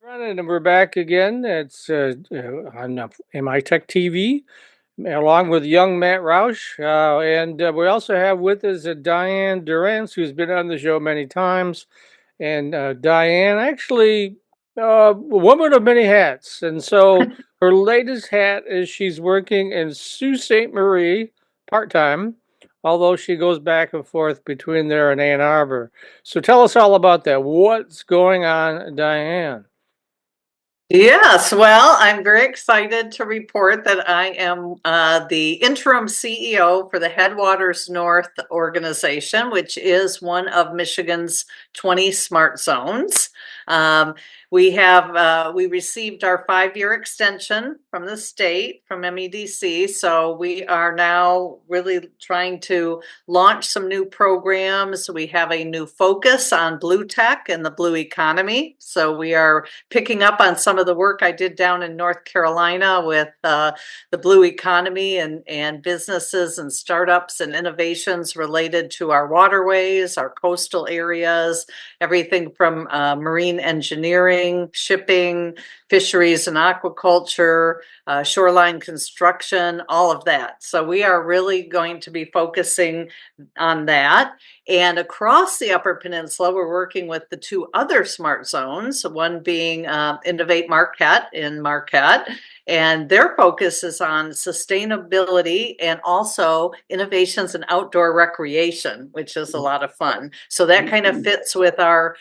Running, and we're back again. It's on MITech TV, along with young Matt Roush. And we also have with us Diane Durance, who's been on the show many times. And Diane, actually, a woman of many hats. And so her latest hat is she's working in Sault Ste. Marie part time, although she goes back and forth between there and Ann Arbor. So tell us all about that. What's going on, Diane? Yes, well, I'm very excited to report that I am the interim CEO for the Headwaters North organization, which is one of Michigan's 20 smart zones. Um, we received our 5-year extension from the state, from MEDC, so we are now really trying to launch some new programs. We have a new focus on blue tech and the blue economy, so we are picking up on some of the work I did down in North Carolina with the blue economy and businesses and startups and innovations related to our waterways, our coastal areas, everything from marine engineering, shipping, fisheries and aquaculture, shoreline construction, all of that. So we are really going to be focusing on that. And across the Upper Peninsula, we're working with the two other smart zones, one being Innovate Marquette in Marquette, and their focus is on sustainability and also innovations in outdoor recreation, which is a lot of fun. So that kind of fits with our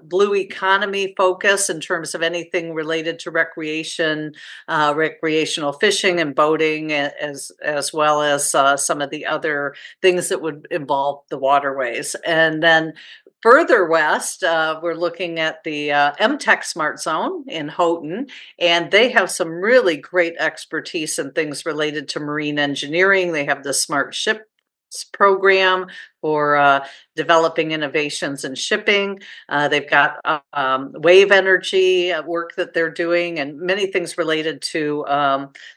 blue economy focus in terms of anything related to recreation, recreational fishing and boating, as well as some of the other things that would involve the waterways. And then further west, we're looking at the MTech Smart Zone in Houghton, and they have some really great expertise in things related to marine engineering. They have the Smart Ship program for developing innovations in shipping. They've got wave energy work that they're doing and many things related to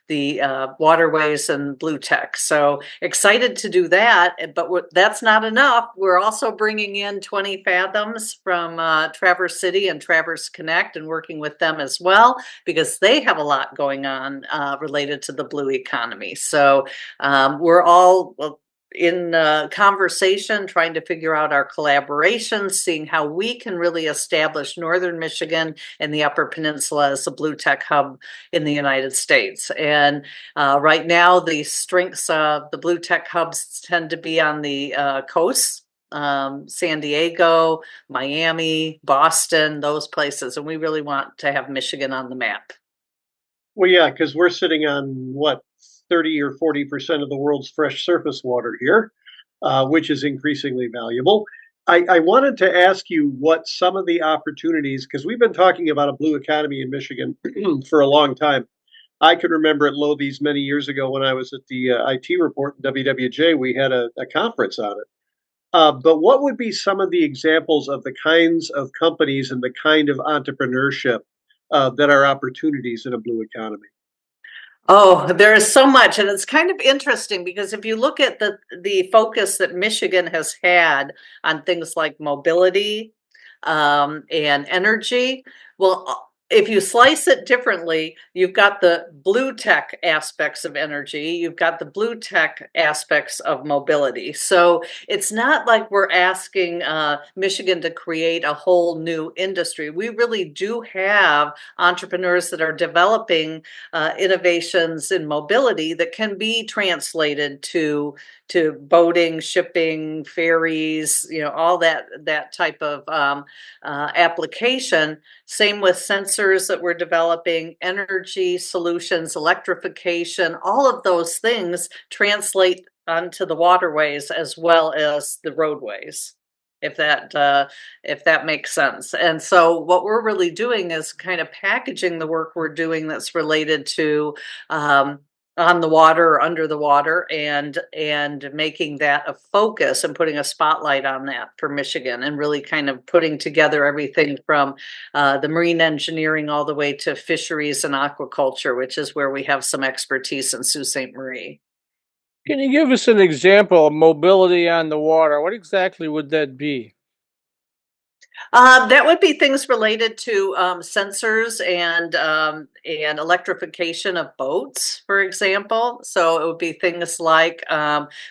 the waterways and blue tech. So excited to do that, but that's not enough. We're also bringing in 20 Fathoms from Traverse City and Traverse Connect and working with them as well because they have a lot going on related to the blue economy. So we're all in conversation, trying to figure out our collaborations, seeing how we can really establish Northern Michigan and the Upper Peninsula as a blue tech hub in the United States. And right now, the strengths of the blue tech hubs tend to be on the coast. San Diego, Miami, Boston, those places. And we really want to have Michigan on the map. Well, yeah, because we're sitting on what, 30 or 40% of the world's fresh surface water here, which is increasingly valuable. I wanted to ask you what some of the opportunities, because we've been talking about a blue economy in Michigan for a long time. I could remember at Lovies many years ago when I was at the IT report in WWJ, we had a conference on it. But what would be some of the examples of the kinds of companies and the kind of entrepreneurship that are opportunities in a blue economy? Oh, there is so much, and it's kind of interesting because if you look at the focus that Michigan has had on things like mobility and energy, well, if you slice it differently, you've got the blue tech aspects of energy, you've got the blue tech aspects of mobility. So it's not like we're asking Michigan to create a whole new industry. We really do have entrepreneurs that are developing innovations in mobility that can be translated to boating, shipping, ferries, all that type of application. Same with sensors that we're developing, energy solutions, electrification, all of those things translate onto the waterways as well as the roadways, if that makes sense. And so what we're really doing is kind of packaging the work we're doing that's related to on the water or under the water, and making that a focus and putting a spotlight on that for Michigan, and really kind of putting together everything from the marine engineering all the way to fisheries and aquaculture, which is where we have some expertise in Sault Ste. Marie. Can you give us an example of mobility on the water? What exactly would that be? That would be things related to sensors and electrification of boats, for example. So it would be things like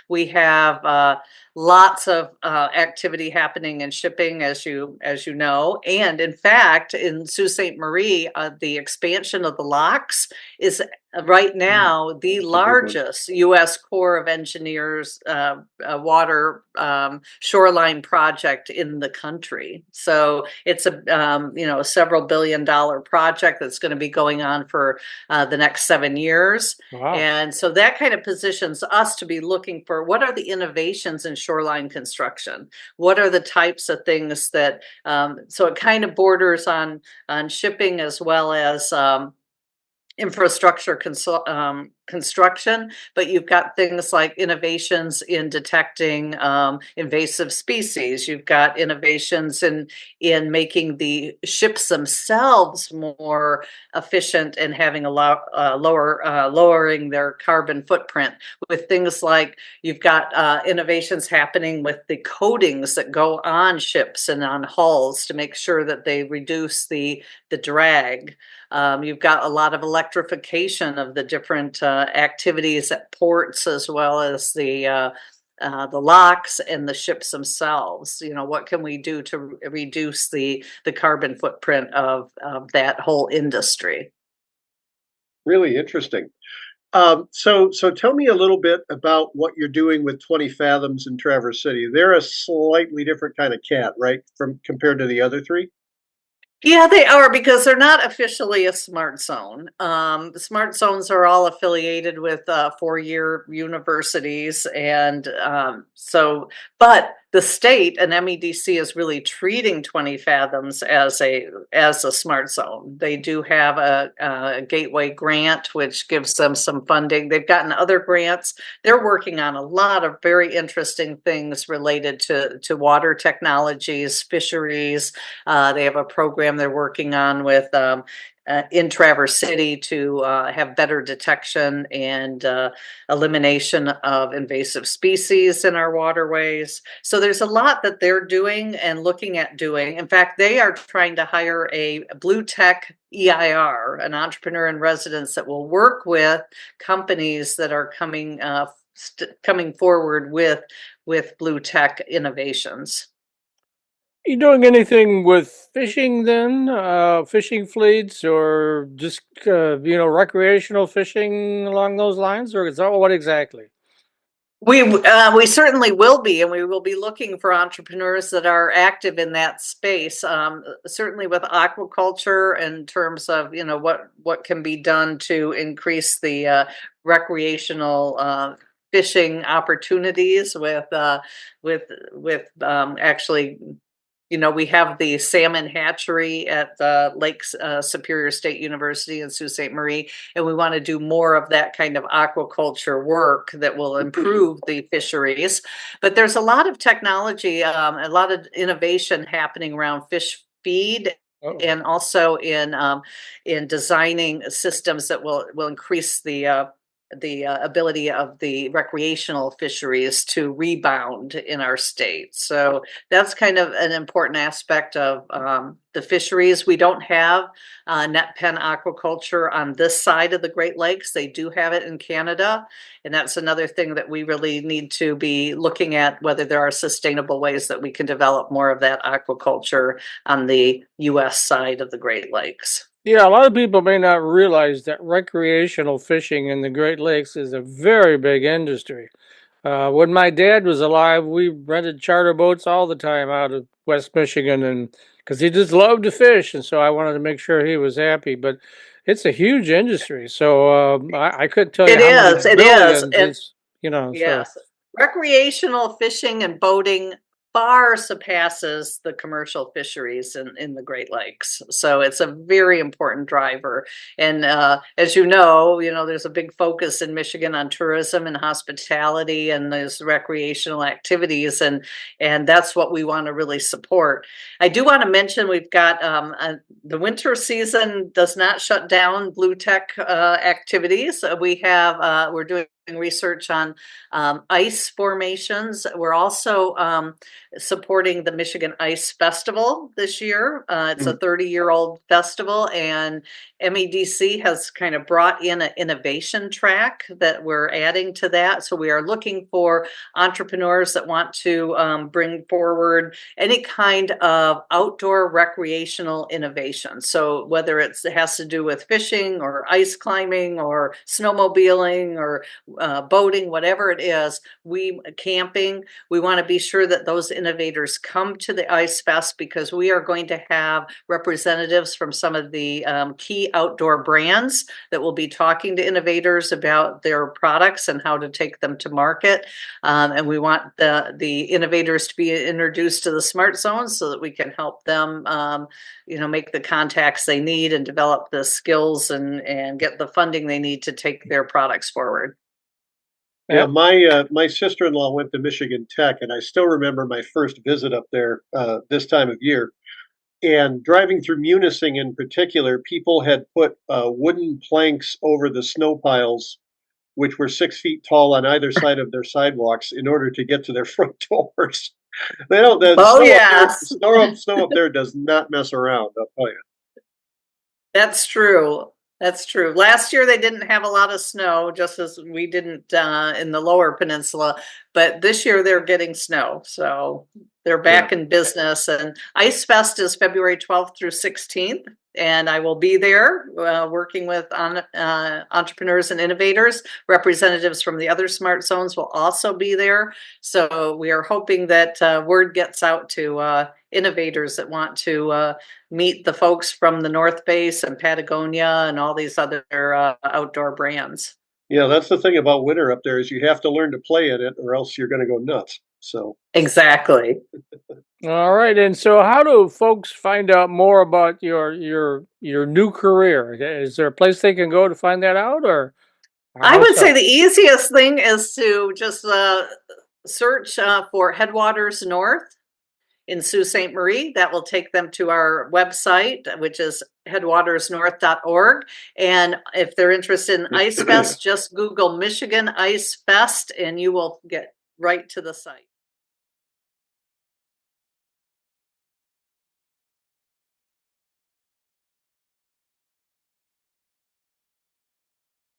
we have lots of activity happening in shipping, as you know, and in fact, in Sault Ste. Marie, the expansion of the locks is right now the It's a big one. largest U.S. Corps of Engineers water shoreline project in the country. So it's a several $billion project that's going to be going on for the next 7 years. Wow. And so that kind of positions us to be looking for what are the innovations in shoreline construction? What are the types of things that, so it kind of borders on shipping as well as infrastructure construction, but you've got things like innovations in detecting invasive species. You've got innovations in making the ships themselves more efficient and having a lowering their carbon footprint. With things like you've got innovations happening with the coatings that go on ships and on hulls to make sure that they reduce the drag. You've got a lot of electrification of the different activities at ports, as well as the locks and the ships themselves. What can we do to reduce the carbon footprint of that whole industry? Really interesting. So tell me a little bit about what you're doing with 20 Fathoms in Traverse City. They're a slightly different kind of cat, right? From compared to the other three? Yeah, they are because they're not officially a smart zone. The smart zones are all affiliated with 4-year universities, and but the state and MEDC is really treating 20 Fathoms as a smart zone. They do have a gateway grant, which gives them some funding. They've gotten other grants. They're working on a lot of very interesting things related to water technologies, fisheries. They have a program they're working on with in Traverse City to have better detection and elimination of invasive species in our waterways. So there's a lot that they're doing and looking at doing. In fact, they are trying to hire a blue tech EIR, an entrepreneur in residence that will work with companies that are coming forward with blue tech innovations. You doing anything with fishing then? Fishing fleets or just recreational fishing along those lines, or is that what exactly? We certainly will be, and we will be looking for entrepreneurs that are active in that space. Certainly with aquaculture, in terms of what can be done to increase the recreational fishing opportunities with actually. We have the salmon hatchery at the Lake Superior State University in Sault Ste. Marie, and we want to do more of that kind of aquaculture work that will improve the fisheries. But there's a lot of technology, a lot of innovation happening around fish feed Oh, and also in designing systems that will increase the ability of the recreational fisheries to rebound in our state. So that's kind of an important aspect of the fisheries. We don't have net pen aquaculture on this side of the Great Lakes. They do have it in Canada. And that's another thing that we really need to be looking at, whether there are sustainable ways that we can develop more of that aquaculture on the US side of the Great Lakes. yeah, a lot of people may not realize that recreational fishing in the Great Lakes is a very big industry. When my dad was alive, we rented charter boats all the time out of West Michigan, and because he just loved to fish, and so I wanted to make sure he was happy. But it's a huge industry, so I couldn't tell you It how many is, it is. billions. And So yes, recreational fishing and boating far surpasses the commercial fisheries in the Great Lakes. So it's a very important driver. And as there's a big focus in Michigan on tourism and hospitality and those recreational activities, and that's what we want to really support. I do want to mention we've got the winter season does not shut down blue tech activities. We're doing research on ice formations. We're also supporting the Michigan Ice Festival this year. It's a 30-year-old festival, and MEDC has kind of brought in an innovation track that we're adding to that. So we are looking for entrepreneurs that want to bring forward any kind of outdoor recreational innovation. So whether it has to do with fishing or ice climbing or snowmobiling or boating, whatever it is, camping, we want to be sure that those innovators come to the Ice Fest, because we are going to have representatives from some of the key outdoor brands that will be talking to innovators about their products and how to take them to market. And we want the innovators to be introduced to the SmartZone so that we can help them, make the contacts they need and develop the skills and get the funding they need to take their products forward. Yeah, my sister-in-law went to Michigan Tech, and I still remember my first visit up there this time of year. And driving through Munising in particular, people had put wooden planks over the snow piles, which were 6 feet tall on either side of their sidewalks, in order to get to their front doors. They don't. The Oh, snow yes. up there, snow up there does not mess around. I'll tell you. That's true. That's true. Last year they didn't have a lot of snow, just as we didn't in the lower peninsula, but this year they're getting snow. So they're back in business. And Ice Fest is February 12th through 16th. And I will be there working with entrepreneurs and innovators. Representatives from the other smart zones will also be there. So we are hoping that word gets out to innovators that want to meet the folks from the North Face and Patagonia and all these other outdoor brands. Yeah, that's the thing about winter up there, is you have to learn to play in it, or else you're going to go nuts. So Exactly. All right, and so how do folks find out more about your new career? Is there a place they can go to find that out, or I how would say so? the easiest thing is to just search for Headwaters North in Sault Ste. Marie. That will take them to our website, which is headwatersnorth.org. And if they're interested in Ice Fest, just Google Michigan Ice Fest and you will get right to the site.